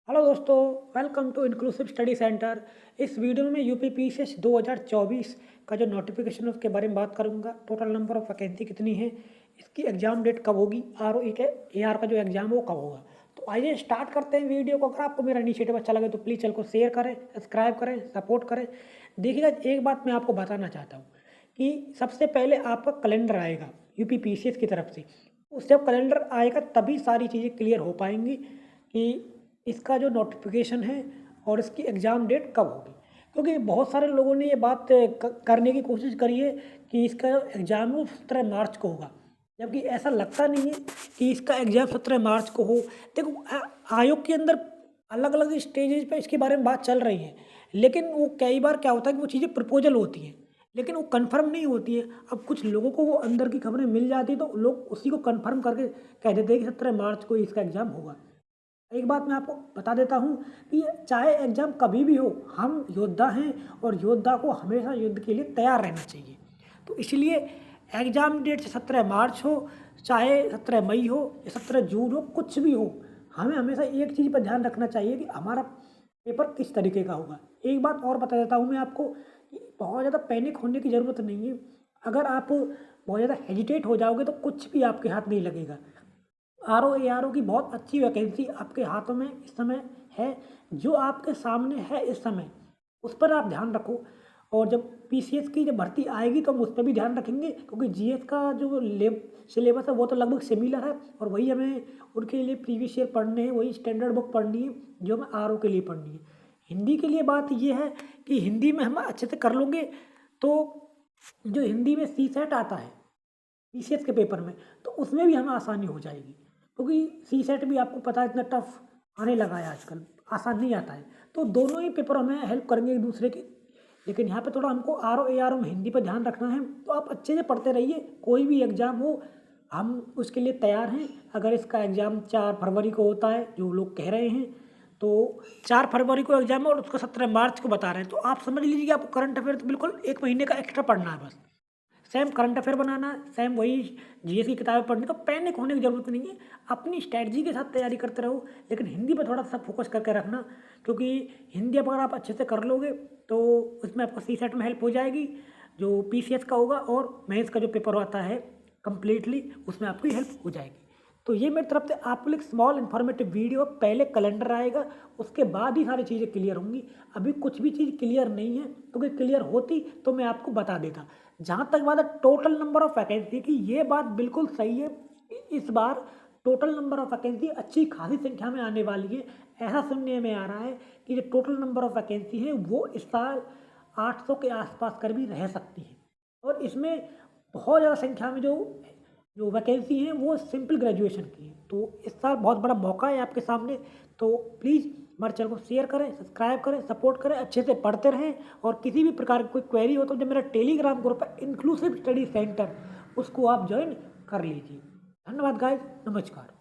Hello दोस्तों, welcome to inclusive study centre. इस video में मैं यूपी पीसीएस 2024 का जो नोटिफिकेशन है उसके बारे में बात करूंगा। टोटल नंबर ऑफ वैकेंसी कितनी है, इसकी एग्ज़ाम डेट कब होगी, आरओई के एआर का जो एग्ज़ाम है वो कब होगा। तो आइए स्टार्ट करते हैं वीडियो को। अगर आपको मेरा इनिशिएटिव अच्छा लगे तो प्लीज़ चैनल को शेयर करें, सब्सक्राइब करें, सपोर्ट करें। देखिएगा, एक बात मैं आपको बताना चाहता हूँ कि सबसे पहले आपका कैलेंडर आएगा यूपी पीसीएस की तरफ से। उस जब कैलेंडर आएगा तभी सारी चीज़ें क्लियर हो पाएंगी कि इसका जो नोटिफिकेशन है और इसकी एग्ज़ाम डेट कब होगी। क्योंकि बहुत सारे लोगों ने ये बात करने की कोशिश करी है कि इसका एग्ज़ाम वो 17 मार्च को होगा, जबकि ऐसा लगता नहीं है कि इसका एग्ज़ाम 17 मार्च को हो। देखो, आयोग के अंदर अलग अलग स्टेजेज पे इसके बारे में बात चल रही है, लेकिन वो कई बार क्या होता है कि वो चीज़ें प्रपोजल होती हैं लेकिन वो कंफर्म नहीं होती है। अब कुछ लोगों को वो अंदर की खबरें मिल जाती है तो लोग उसी को कंफर्म करके कह देते हैं कि 17 मार्च को इसका एग्ज़ाम होगा। एक बात मैं आपको बता देता हूँ कि चाहे एग्ज़ाम कभी भी हो, हम योद्धा हैं और योद्धा को हमेशा युद्ध के लिए तैयार रहना चाहिए। तो इसलिए एग्ज़ाम डेट 17 मार्च हो, चाहे 17 मई हो या 17 जून हो, कुछ भी हो, हमें हमेशा एक चीज़ पर ध्यान रखना चाहिए कि हमारा पेपर किस तरीके का होगा। एक बात और बता देता हूँ मैं आपको कि बहुत ज़्यादा पैनिक होने की ज़रूरत नहीं है। अगर आप बहुत ज़्यादा हेजिटेट हो जाओगे तो कुछ भी आपके हाथ नहीं लगेगा। आरओ की बहुत अच्छी वैकेंसी आपके हाथों में इस समय है, जो आपके सामने है इस समय, उस पर आप ध्यान रखो। और जब पीसीएस की जब भर्ती आएगी तो हम उस पर भी ध्यान रखेंगे, क्योंकि जीएस का जो सिलेबस है वो तो लगभग सिमिलर है और वही हमें उनके लिए प्रीवियस ईयर पढ़ने हैं, वही स्टैंडर्ड बुक पढ़नी है जो हमें आरओ के लिए पढ़नी है। हिंदी के लिए बात ये है कि हिंदी में हम अच्छे से कर लोगे तो जो हिंदी में सी सेट आता है पीसीएस के पेपर में, तो उसमें भी हमें आसानी हो जाएगी, क्योंकि सी सेट भी आपको पता है इतना टफ आने लगा है आजकल, आसान नहीं आता है। तो दोनों ही पेपर हमें हेल्प करेंगे एक दूसरे की। लेकिन यहाँ पे थोड़ा हमको आर ओ हिंदी पर ध्यान रखना है। तो आप अच्छे से पढ़ते रहिए, कोई भी एग्ज़ाम हो हम उसके लिए तैयार हैं। अगर इसका एग्ज़ाम 4 फरवरी को होता है जो लोग कह रहे हैं, तो 4 फरवरी को एग्ज़ाम है और उसको 17 मार्च को बता रहे हैं, तो आप समझ लीजिए कि आपको करंट अफेयर तो बिल्कुल 1 महीने का एक्स्ट्रा पढ़ना है बस। सेम करंट अफेयर बनाना है, सेम वही जीएस की किताबें पढ़नी, तो पैनिक होने की ज़रूरत नहीं है। अपनी स्ट्रैटेजी के साथ तैयारी करते रहो, लेकिन हिंदी पर थोड़ा सा फोकस करके रखना, क्योंकि हिंदी अगर आप अच्छे से कर लोगे तो उसमें आपको सी सेट में हेल्प हो जाएगी जो पीसीएस का होगा, और मेंस का जो पेपर आता है कम्प्लीटली उसमें आपकी हेल्प हो जाएगी। तो ये मेरी तरफ से आपके लिए स्मॉल इन्फॉर्मेटिव वीडियो। पहले कैलेंडर आएगा, उसके बाद ही सारी चीज़ें क्लियर होंगी। अभी कुछ भी चीज़ क्लियर नहीं है, क्योंकि क्लियर होती तो मैं आपको बता देता। जहाँ तक बात है टोटल नंबर ऑफ वैकेंसी की, ये बात बिल्कुल सही है। इस बार टोटल नंबर ऑफ वैकेंसी अच्छी खासी संख्या में आने वाली है। ऐसा सुनने में आ रहा है कि जो टोटल नंबर ऑफ वैकेंसी है वो इस साल 800 के आसपास कर भी रह सकती है। और इसमें बहुत ज़्यादा संख्या में जो जो वैकेंसी है वो सिंपल ग्रेजुएशन की है। तो इस साल बहुत बड़ा मौका है आपके सामने। तो प्लीज़ हमारे चैनल को शेयर करें, सब्सक्राइब करें, सपोर्ट करें, अच्छे से पढ़ते रहें। और किसी भी प्रकार की कोई क्वेरी हो तो जो मेरा टेलीग्राम ग्रुप है इंक्लूसिव स्टडी सेंटर, उसको आप ज्वाइन कर लीजिए। धन्यवाद गाइस, नमस्कार।